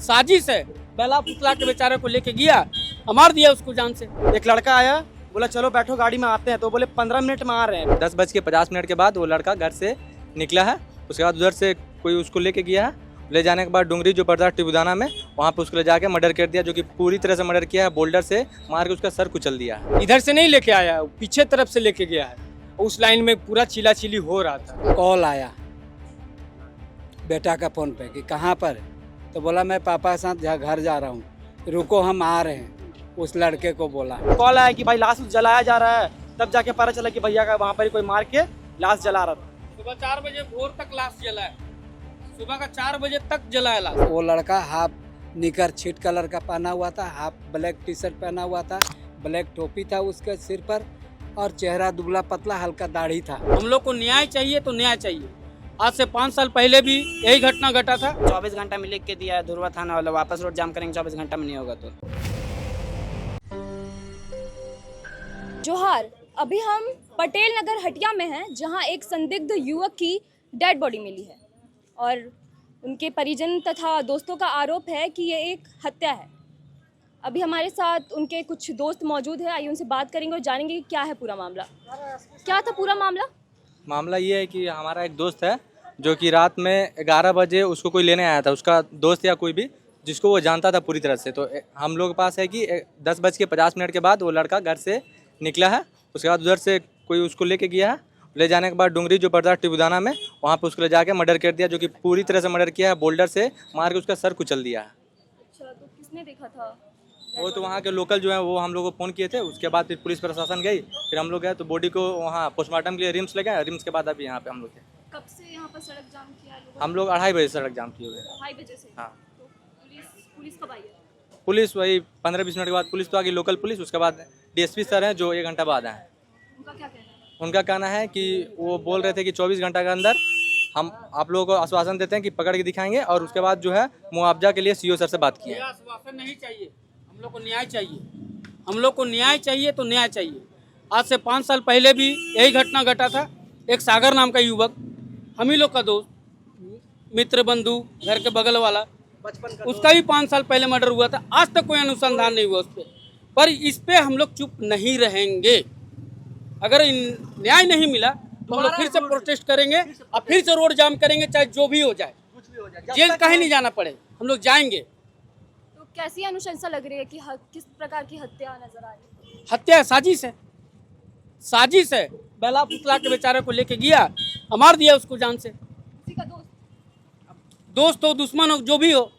साजिश है। बेला फुसला के बेचारे को लेके गया, मार दिया उसको जान से। एक लड़का आया, बोला चलो बैठो गाड़ी में आते हैं, तो बोले 15 मिनट में आ रहे हैं। 10:50 के बाद वो लड़का घर से निकला है। उसके बाद उधर से कोई उसको लेके गया है। ले जाने के बाद डुंगरी जो पड़ता है टिबुदाना में, वहाँ पे उसको ले जाके मर्डर कर दिया, जो कि पूरी तरह से मर्डर किया है। बोल्डर से मार के उसका सर कुचल दिया है। इधर से नहीं लेके आया, पीछे तरफ से लेके गया है। उस लाइन में पूरा चिल्ला चिल्ली हो रहा था। कॉल आया बेटा का फ़ोन पे कि कहाँ पर, तो बोला मैं पापा के साथ घर जा रहा हूँ, रुको हम आ रहे हैं। उस लड़के को बोला, कॉल आया कि भाई लाश जलाया जा रहा है, तब जाके पता चला कि भैया का वहाँ पर कोई मार के लाश जला रहा था। सुबह 4 बजे भोर तक लाश जला है, सुबह का 4 बजे तक जलाया लाश। वो लड़का हाफ निकर छिट कलर का पहना हुआ था, हाफ ब्लैक टी शर्ट पहना हुआ था, ब्लैक टोपी था उसके सिर पर, और चेहरा दुबला पतला हल्का दाढ़ी था। हम लोग को न्याय चाहिए तो न्याय चाहिए। आज से 5 साल पहले भी यही घटना घटा था। 24 घंटा में लिख के दिया है धुरवा थाना वाला, वापस रोड जाम करेंगे 24 घंटा में नहीं होगा तो। जोहार, अभी हम पटेल नगर हटिया में हैं, जहां एक संदिग्ध युवक की डेड बॉडी मिली है और उनके परिजन तथा दोस्तों का आरोप है कि ये एक हत्या है। अभी हमारे साथ उनके कुछ दोस्त मौजूद हैं, आइए उनसे बात करेंगे और जानेंगे कि क्या है पूरा मामला। क्या था पूरा मामला? मामला ये है कि हमारा एक दोस्त है जो कि रात में 11 बजे उसको कोई लेने आया था, उसका दोस्त या कोई भी जिसको वो जानता था पूरी तरह से। तो हम लोग के पास है कि 10:50 के बाद वो लड़का घर से निकला है। उसके बाद उधर से कोई उसको लेके गया है। ले जाने के बाद डुंगरी जो पड़ता है टिबुदाना में, वहाँ पे उसको ले जाके मर्डर कर दिया, जो कि पूरी तरह से मर्डर किया है। बोल्डर से मार के उसका सर कुचल दिया है। अच्छा, तो किसने देखा था? वो तो वहाँ के लोकल जो है वो हम लोग को फ़ोन किए थे। उसके बाद फिर पुलिस प्रशासन गई, फिर हम लोग गए तो बॉडी को वहाँ पोस्टमार्टम के लिए रिम्स ले गए। रिम्स के बाद अभी यहाँ पे हम लोग थे। कब से यहाँ पर सड़क जाम किया लोगों ने? हम लोग 2:30 बजे सड़क जाम किए हुए हैं। 2:30 बजे से? हाँ। तो पुलिस कब आई है? पुलिस वही 15-20 मिनट के बाद पुलिस तो आ गई, लोकल पुलिस। उसके बाद डीएसपी सर हैं जो 1 घंटा बाद आए। उनका क्या कहना है? उनका कहना है कि वो बोल रहे थे कि 24 घंटा के अंदर हम आप लोगों को आश्वासन देते हैं कि पकड़ के दिखाएंगे, और उसके बाद जो है मुआवजा के लिए सीओ सर से बात की है। आश्वासन नहीं चाहिए, हम लोग को न्याय चाहिए। हम लोग को न्याय चाहिए तो न्याय चाहिए। आज से 5 साल पहले भी यही घटना घटा था। एक सागर नाम का युवक, हम ही लोग का दोस्त, मित्र बंधु, घर के बगल वाला, उसका भी 5 साल पहले मर्डर हुआ था। आज तक कोई अनुसंधान नहीं हुआ उस पर इस पे हम लोग चुप नहीं रहेंगे। अगर न्याय नहीं मिला तो हम लोग फिर से प्रोटेस्ट करेंगे और फिर से रोड जाम करेंगे, चाहे जो भी हो जाए। जेल कहीं नहीं जाना पड़े, हम लोग जाएंगे। तो कैसी अनुशंसा लग रही है कि किस प्रकार की हत्या नजर आ रही है? हत्या है, साजिश है, साजिश है। बेला फुसला के बेचारे को लेके गया, मार दिया उसको जान से। किसी का दोस्त हो, दुश्मन हो, जो भी हो,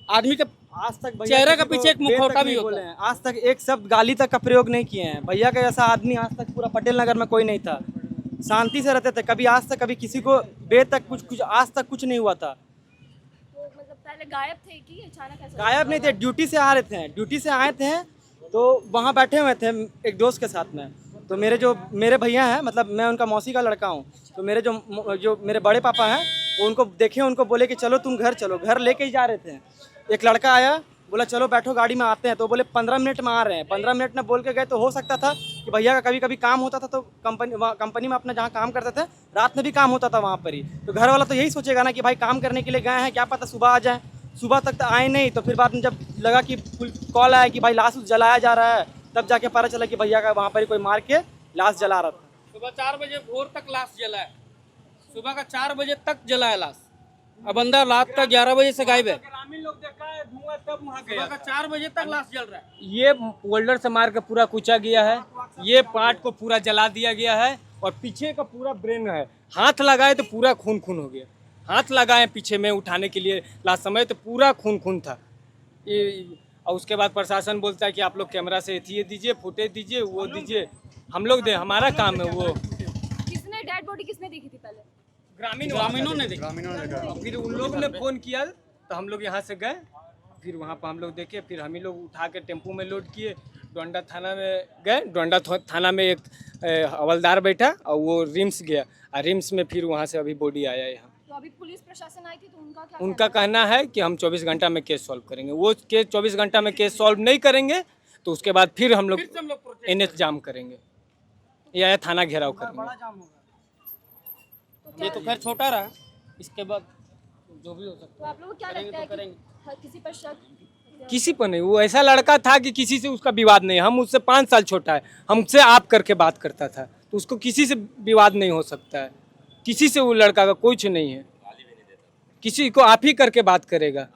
आदमी के आज तक चेहरे का पीछे एक मुखौटा भी होता है। आज तक एक शब्द गाली तक का प्रयोग नहीं किए हैं। भैया का जैसा आदमी आज तक पूरा पटेल नगर में कोई नहीं था। शांति से रहते थे, कभी आज तक कभी किसी को बे तक कुछ आज तक कुछ नहीं हुआ था। तो मतलब पहले गायब थे कि अचानक ऐसा? गायब नहीं थे, ड्यूटी से आ रहे थे। ड्यूटी से आए थे तो वहाँ बैठे हुए थे एक दोस्त के साथ में। तो मेरे भैया हैं, मतलब मैं उनका मौसी का लड़का हूँ। तो जो मेरे बड़े पापा हैं, वो उनको देखे, उनको बोले कि चलो तुम घर चलो। घर लेके ही जा रहे थे। एक लड़का आया, बोला चलो बैठो गाड़ी में आते हैं, तो बोले 15 मिनट में आ रहे हैं। 15 मिनट में बोल के गए। तो हो सकता था कि भैया का कभी कभी काम होता था, तो कंपनी में अपना जहाँ काम करते थे, रात में भी काम होता था वहाँ पर ही। तो घर वाला तो यही सोचेगा ना कि भाई काम करने के लिए गए हैं, क्या पता सुबह आ जाए। सुबह तक तो आए नहीं। तो फिर बाद में जब लगा कि कॉल आया कि भाई लाश जलाया जा रहा है, तब जाके पता चला कि भैया का वहाँ पर कोई मार के लाश जला रहा था। सुबह 4 बजे भोर तक लाश जला है, सुबह का 4 बजे तक जला है लाश। अब अंदर रात का 11 बजे से गायब है। ग्रामीण लोग देखा है, धुआं तब वहाँ सुबह का 4 बजे तक लाश जल रहा है। ये बोल्डर से मार के पूरा कुचा गया है। ये पार्ट को पूरा जला दिया गया है और पीछे का पूरा ब्रेन है। हाथ लगाए तो पूरा खून खून हो गया। हाथ लगाए पीछे में उठाने के लिए लास्ट समय तो पूरा खून खून था। ये और उसके बाद प्रशासन बोलता है कि आप लोग कैमरा से ये दीजिए, फुटेज दीजिए, वो दीजिए। हम लोग दे, हमारा काम है वो। किसने डेड बॉडी किसने देखी थी पहले? ग्रामीणों ने देखा। फिर उन लोगों ने फोन किया तो हम लोग यहाँ से गए। फिर वहाँ पर हम लोग देखे, फिर हम ही लोग उठा के टेम्पू में लोड किए, डोंडा थाना में गए। डोंडा थाना में एक हवलदार बैठा और वो रिम्स गया, और रिम्स में फिर वहाँ से अभी बॉडी आया यहाँ। तो अभी पुलिस प्रशासन आई थी, तो उनका कहना है कि हम 24 घंटा में केस सॉल्व करेंगे। वो केस 24 घंटा में केस सॉल्व नहीं करेंगे तो उसके बाद फिर हम लोग NH जाम करेंगे या थाना घेराव करेंगे। ये तो खैर छोटा रहा, इसके बाद जो भी हो सकता तो आप लोग को क्या करेंगे लगता है तो कि करेंगे। किसी पर शक? किसी पर नहीं, वो ऐसा लड़का था कि किसी से उसका विवाद नहीं। हम उससे 5 साल छोटा है, हमसे आप करके बात करता था, तो उसको किसी से विवाद नहीं हो सकता है। किसी से वो लड़का का कुछ नहीं है, किसी को आप ही करके बात करेगा,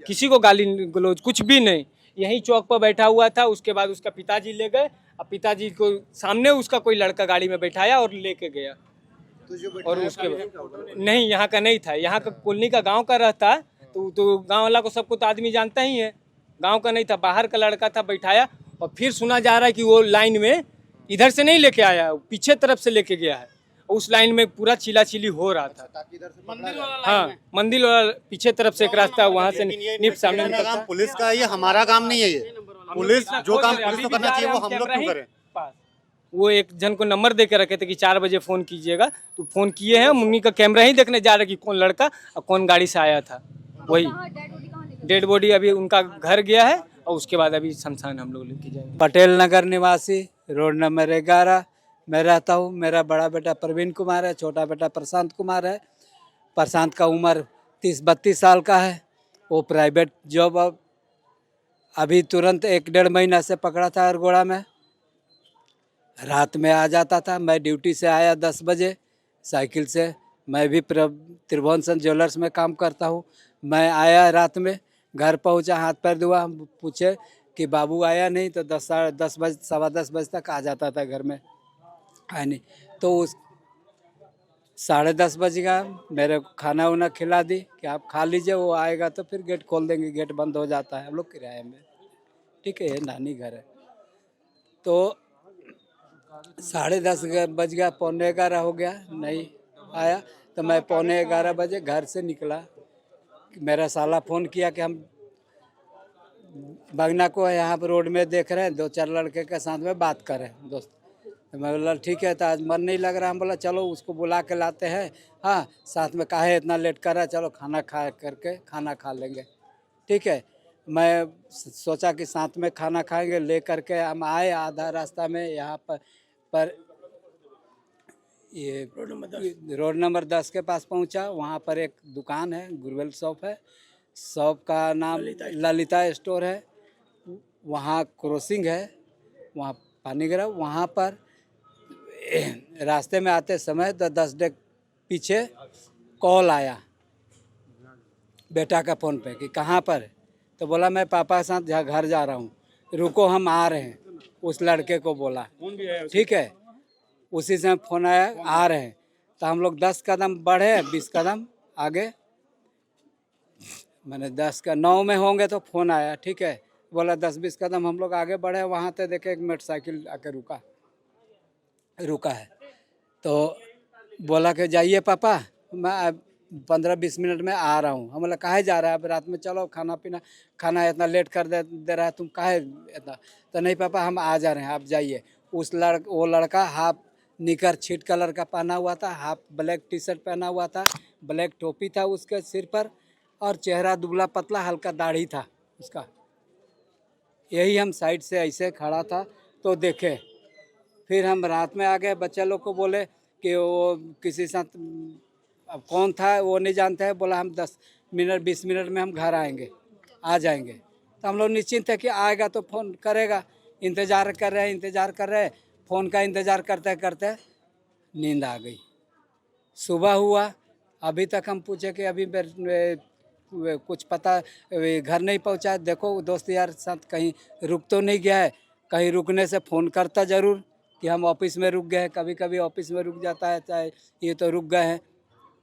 किसी को गाली गलौज कुछ भी नहीं। यहीं चौक पर बैठा हुआ था, उसके बाद उसका पिताजी ले गए और पिताजी को सामने उसका कोई लड़का गाड़ी में बैठाया और लेके गया। और उसके बाद नहीं, यहाँ का नहीं था, यहाँ का कॉलोनी का गांव का रहता, तो गांव वाला को सबको तो आदमी जानता ही है। गांव का नहीं था, बाहर का लड़का था, बैठाया और फिर सुना जा रहा है कि वो लाइन में इधर से नहीं लेके आया, पीछे तरफ से लेके गया है। उस लाइन में पूरा चिल्ला-चिल्ली हो रहा था। मंदिर वाला हाँ, मंदिर वाला पीछे तरफ से एक रास्ता है, वहाँ से निप सामने निकलता है। पुलिस का है, ये हमारा काम नहीं है। ये पुलिस जो काम पुलिस को करना चाहिए वो हम लोग क्यों करें? वो एक जन को नंबर दे के रखे थे कि 4 बजे फोन कीजिएगा, तो फोन किए हैं। मुन्नी का कैमरा ही देखने जा रहे कि कौन लड़का और कौन गाड़ी से आया था। वही डेड बॉडी अभी उनका घर गया है और उसके बाद अभी शमशान हम लोग लेके जाएंगे। पटेल नगर निवासी, रोड नंबर 11 मैं रहता हूँ। मेरा बड़ा बेटा प्रवीण कुमार है, छोटा बेटा प्रशांत कुमार है। प्रशांत का उम्र 30-32 साल का है। वो प्राइवेट जॉब अभी तुरंत 1-1.5 महीना से पकड़ा था अरगोड़ा में। रात में आ जाता था। मैं ड्यूटी से आया 10 बजे साइकिल से। मैं भी त्रिभुवन ज्वेलर्स में काम करता हूँ। मैं आया रात में, घर पहुँचा, हाथ पैर धुआ, पूछे कि बाबू आया नहीं, तो 10 बजे 10:15 बजे तक आ जाता था घर में। है नहीं तो उस 10:30 बज गया। मेरे को खाना वाना खिला दी कि आप खा लीजिए, वो आएगा तो फिर गेट खोल देंगे। गेट बंद हो जाता है, हम लोग किराए में, ठीक है, ये नानी घर है। तो 10:30 बज गया, 11:15 हो गया, नहीं आया। तो मैं 11:15 बजे घर से निकला। मेरा साला फ़ोन किया कि हम बगना को यहाँ पर रोड में देख रहे हैं, 2-4 लड़के के साथ में बात कर रहे हैं दोस्त। तो मैं बोला ठीक है, तो आज मन नहीं लग रहा। हम बोला चलो उसको बुला के लाते हैं। हाँ, साथ में काहे इतना लेट कर रहा है, चलो खाना खा करके खाना खा लेंगे, ठीक है। मैं सोचा कि साथ में खाना खाएंगे, ले करके हम आए। आधा रास्ता में यहाँ पर ये रोड नंबर 10 के पास पहुँचा। वहाँ पर एक दुकान है, गुरवेल शॉप है। शॉप का नाम ललिता स्टोर है। वहाँ क्रॉसिंग है, वहाँ पानी गिरा। वहाँ पर रास्ते में आते समय 10 डेग पीछे कॉल आया बेटा का फ़ोन पे कि कहाँ पर है। तो बोला मैं पापा के साथ घर जा रहा हूँ, रुको हम आ रहे हैं। उस लड़के को बोला ठीक है। उसी से फ़ोन आया, आ रहे हैं। तो हम लोग 10 कदम बढ़े, 20 कदम आगे, मैंने 9 में होंगे तो फ़ोन आया, ठीक है। बोला 10-20 कदम हम लोग आगे बढ़े। वहाँ से देखे एक मोटरसाइकिल आके रुका है। तो बोला कि जाइए पापा, मैं 15-20 मिनट में आ रहा हूँ। हम बोला काहे जा रहा है, अब रात में चलो खाना इतना लेट कर दे रहा है, तुम काहे इतना। तो नहीं पापा हम आ जा रहे हैं, आप जाइए। वो लड़का हाफ निकर छिट कलर का पहना हुआ था, हाफ ब्लैक टी-शर्ट पहना हुआ था, ब्लैक टोपी था उसके सिर पर, और चेहरा दुबला पतला, हल्का दाढ़ी था उसका। यही हम साइड से ऐसे खड़ा था तो देखे। फिर हम रात में आ गए। बच्चे लोग को बोले कि वो किसी साथ, अब कौन था वो नहीं जानते हैं। बोला हम 10 मिनट 20 मिनट में हम घर आएंगे, आ जाएंगे। तो हम लोग निश्चिंत है कि आएगा तो फ़ोन करेगा। इंतज़ार कर रहे हैं। फ़ोन का इंतज़ार करते करते नींद आ गई। सुबह हुआ, अभी तक हम पूछे कि अभी कुछ पता घर नहीं पहुंचा। देखो दोस्त यार साथ कहीं रुक तो नहीं गया है। कहीं रुकने से फ़ोन करता ज़रूर कि हम ऑफिस में रुक गए। कभी कभी ऑफिस में रुक जाता है, चाहे ये तो रुक गए हैं,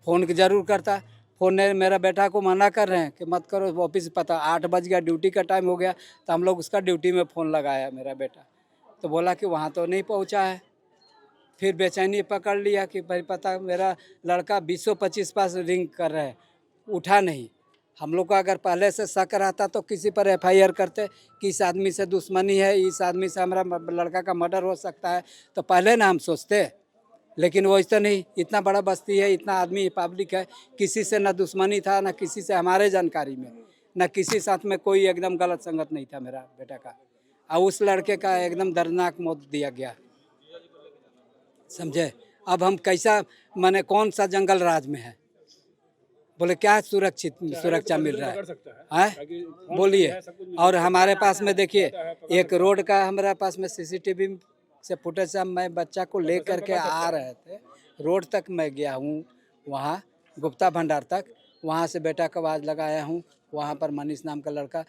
फ़ोन ज़रूर करता। फ़ोन ने मेरा बेटा को मना कर रहे हैं कि मत करो ऑफिस। पता 8 बज गया, ड्यूटी का टाइम हो गया। तो हम लोग उसका ड्यूटी में फ़ोन लगाया मेरा बेटा, तो बोला कि वहाँ तो नहीं पहुँचा है। फिर बेचैनी पकड़ लिया कि भाई पता मेरा लड़का 20-25 पास रिंग कर रहा है, उठा नहीं। हम लोग को अगर पहले से शक रहता तो किसी पर FIR करते कि इस आदमी से दुश्मनी है, इस आदमी से हमारा लड़का का मर्डर हो सकता है, तो पहले ना हम सोचते। लेकिन वो ऐसा नहीं, इतना बड़ा बस्ती है, इतना आदमी पब्लिक है, किसी से ना दुश्मनी था, ना किसी से हमारे जानकारी में, ना किसी साथ में कोई एकदम गलत संगत नहीं था मेरा बेटा का। और उस लड़के का एकदम दर्दनाक मौत दिया गया, समझे। अब हम कैसा, माने कौन सा जंगल राज में है बोले क्या सुरक्षा मिल रहा है बोलिए। और हमारे पास में देखिए एक रोड का हमारे पास में सीसीटीवी से फुटेज से मैं बच्चा को ले करके आ रहे थे, रोड तक मैं गया हूँ, वहाँ गुप्ता भंडार तक, वहाँ से बेटा का आवाज़ लगाया हूँ, वहाँ पर मनीष नाम का लड़का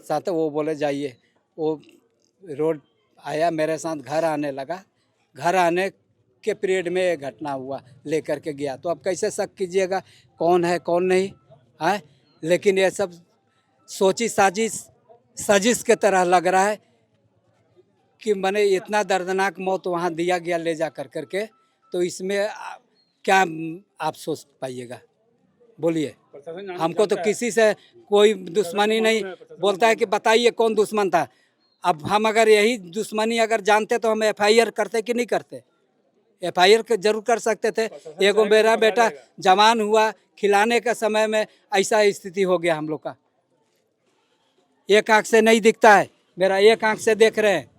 साथ, वो बोले जाइए, वो रोड आया मेरे साथ, घर आने लगा, घर आने के पीरियड में ये घटना हुआ, लेकर के गया। तो अब कैसे शक कीजिएगा कौन है कौन नहीं है, लेकिन ये सब सोची साजिश के तरह लग रहा है कि मैंने इतना दर्दनाक मौत वहाँ दिया गया ले जा कर करके, तो इसमें क्या आप सोच पाइएगा बोलिए। हमको तो किसी से कोई दुश्मनी नहीं, बोलता है कि बताइए कौन दुश्मन था। अब हम अगर यही दुश्मनी अगर जानते तो हम एफआईआर करते कि नहीं करते? एफआईआर जरूर कर सकते थे। एगो मेरा बेटा जवान हुआ, खिलाने का समय में ऐसा स्थिति हो गया हम लोग का। एक आंख से नहीं दिखता है, मेरा एक आंख से देख रहे हैं,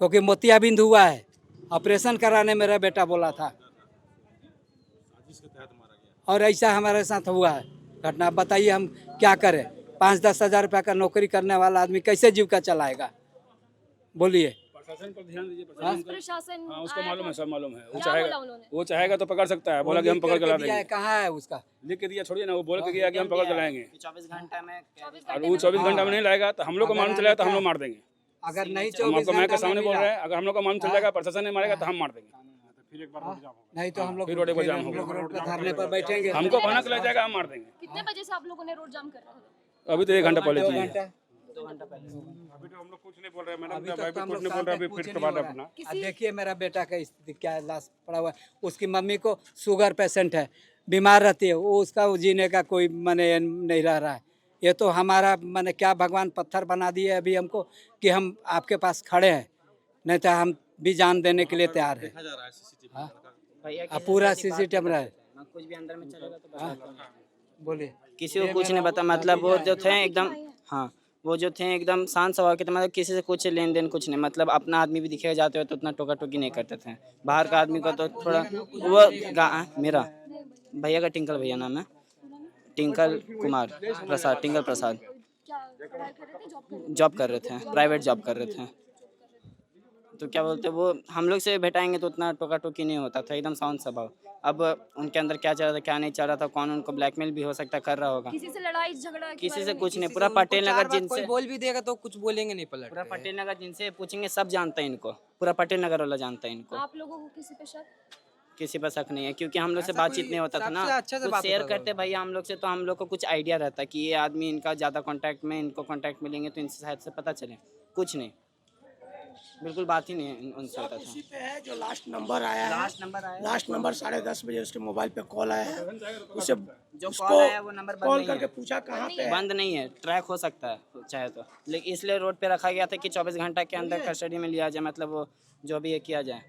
क्योंकि मोतियाबिंद हुआ है, ऑपरेशन कराने मेरा बेटा बोला था, और ऐसा हमारे साथ हुआ है घटना। बताइए हम क्या करें? 5-10 हज़ार रुपया का नौकरी करने वाला आदमी कैसे जीविका चलाएगा बोलिए। प्रशासन पर ध्यान दीजिए। प्रशासन हाँ, उसको मालूम है, सब मालूम है। क्या बोला उन्होंने? वो चाहेगा तो पकड़ सकता है। बोला कि हम पकड़ के ला देंगे। कहाँ है उसका? लिख के दिया, छोड़िए ना, वो बोल के गया कि हम पकड़ के लाएंगे। 24 घंटा में और वो 24 घंटा में नहीं लाएगा तो हम लोग को मालूम चलेगा तो हम लोग मार देंगे। अगर नहीं हम आपको मैं के सामने बोल रहे हैं, अगर हम लोग को मालूम चल जाएगा प्रशासन ने मारेगा तो हम मार देंगे। नहीं तो हम लोग फिर रोड पर जाम होगा। रोड पर धरने पर बैठेंगे। हमको भनक लग जाएगा, हम मार देंगे। कितने बजे से आप लोगों ने रोड जाम कर रहे थे? अभी तो 1 घंटा पहले 2 चाहिए। घंटा। अभी तो हम लोग कुछ नहीं बोल रहे मैडम, अभी तक अभी हम कुछ लोग नहीं बोल रहे, अभी कुछ फिर नहीं करवा हो रहे रहा अपना। है। अब देखिए मेरा बेटा का स्थिति क्या है, लाश पड़ा हुआ है। उसकी मम्मी को शुगर पेशेंट है, बीमार रहती है, वो उसका जीने का कोई माने नहीं रह रहा है। ये तो हमारा माने क्या भगवान पत्थर बना दिए अभी हमको कि हम आपके पास खड़े हैं, नहीं तो हम भी जान देने के लिए तैयार हैं। पूरा सीसीटीवी कैमरा है। कुछ भी अंदर में चलेगा तो बोलिए। किसी को कुछ नहीं पता, मतलब वो जो थे एकदम, हाँ वो जो थे एकदम शांत स्वभाव के थे, मतलब किसी से कुछ लेन देन कुछ नहीं, मतलब अपना आदमी भी दिखेगा जाते हुए तो उतना टोका टोकी नहीं करते थे। बाहर का आदमी का तो थोड़ा वो मेरा भैया का टिंकल भैया नाम है, टिंकल कुमार प्रसाद, टिंकल प्रसाद। जॉब कर रहे थे, प्राइवेट जॉब कर रहे थे। तो क्या बोलते वो हम लोग से भेटाएंगे तो उतना टोका टोकी नहीं होता था, एकदम शांत स्वभाव। अब उनके अंदर क्या चल रहा था क्या नहीं चल रहा था, कौन उनको ब्लैकमेल भी हो सकता कर रहा होगा। किसी से लड़ाई झगड़ा के किसी बारे से में? कुछ नहीं, पूरा पटेल नगर जिनसे बोल भी देगा तो कुछ बोलेंगे नहीं पलट। पूरा पटेल नगर जिनसे पूछेंगे सब जानता है इनको, पूरा पटेल नगर वाला जानता है इनको। आप लोगों को किसी पे शक? किसी पर शक नहीं है, क्योंकि हम लोग से बातचीत नहीं होता था ना, कुछ शेयर करते भैया हम लोग से, तो हम लोग को कुछ आइडिया रहता है कि ये आदमी इनका ज़्यादा कांटेक्ट में, इनको कांटेक्ट मिलेंगे तो इनसे शायद से पता चले। कुछ नहीं, बिल्कुल बात ही नहीं उनसे होता था। इसी पे है जो लास्ट नंबर आया है, लास्ट नंबर 10:30 बजे उसके मोबाइल पे कॉल आया है, उसे जो कॉल आया वो नंबर कॉल करके पूछा कहाँ पे है। बंद नहीं है, ट्रैक हो सकता है चाहे तो, लेकिन इसलिए रोड पे रखा गया था कि 24 घंटा के अंदर कस्टडी में लिया जाए, मतलब वो जो भी ये किया जाए।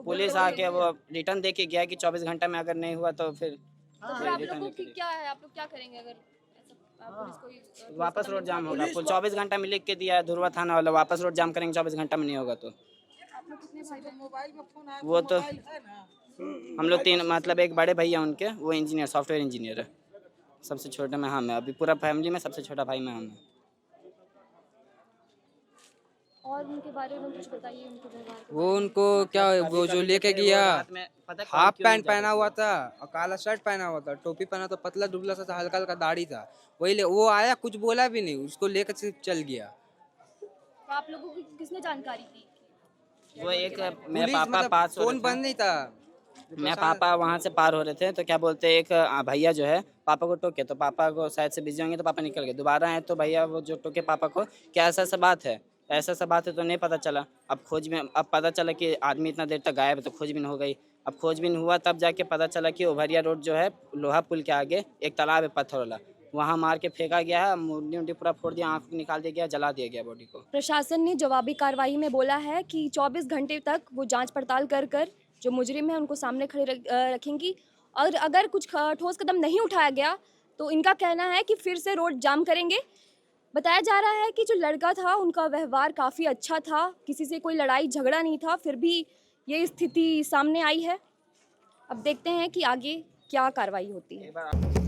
पुलिस आके वो रिटर्न दे के गया कि 24 घंटा में अगर नहीं हुआ तो फिर आप लोगों की क्या है, आप लोग क्या करेंगे अगर पुलिस कोई वापस रोड जाम होगा। 24 घंटा में लिख के दिया है धुरवा थाना वाला, वापस रोड जाम करेंगे 24 घंटा में नहीं होगा तो। आप लोग कितने भाई? वो तो हम लोग 3, मतलब एक बड़े भैया उनके, वो इंजीनियर, सॉफ्टवेयर इंजीनियर है। सबसे छोटा मैं हम है, अभी पूरा फैमिली में सबसे छोटा भाई मैं हम है। और उनके बारे में कुछ बताइए, उनके व्यवहार के वो उनको क्या, वो जो लेके गया हाफ पैंट पहना हुआ था और काला शर्ट पहना हुआ था, टोपी पहना तो पतला दुबला सा था, हल्का हल्का दाढ़ी था, वही वो आया, कुछ बोला भी नहीं, उसको लेकर सिर्फ चल गया। तो आप लोगों की किसने जानकारी दी? वो एक मेरे पापा पास फोन बंद नहीं था, मेरे पापा वहाँ से पार हो रहे थे तो क्या बोलते हैं, एक भैया जो है पापा को टोके, तो पापा को शायद से बिजी होंगे तो पापा निकल गए। दोबारा आए तो भैया वो जो टोके पापा को, क्या ऐसा सा बात है, ऐसा सा बात है तो नहीं पता चला। अब खोजबीन, अब पता चला कि आदमी इतना देर तक गायब है तो खोजबीन हो गई। अब खोजबीन हुआ तब जाके पता चला कि ओभरिया रोड जो है लोहा पुल के आगे एक तालाब है पत्थर वाला, वहाँ मार के फेंका गया है, मुंडी उंडी पूरा फोड़ दिया, आँख निकाल दिया गया, जला दिया गया बॉडी को। प्रशासन ने जवाबी कार्रवाई में बोला है कि 24 घंटे तक वो जांच पड़ताल कर जो मुजरिम है उनको सामने खड़े रखेंगी, और अगर कुछ ठोस कदम नहीं उठाया गया तो इनका कहना है कि फिर से रोड जाम करेंगे। बताया जा रहा है कि जो लड़का था उनका व्यवहार काफ़ी अच्छा था, किसी से कोई लड़ाई झगड़ा नहीं था, फिर भी ये स्थिति सामने आई है। अब देखते हैं कि आगे क्या कार्रवाई होती है।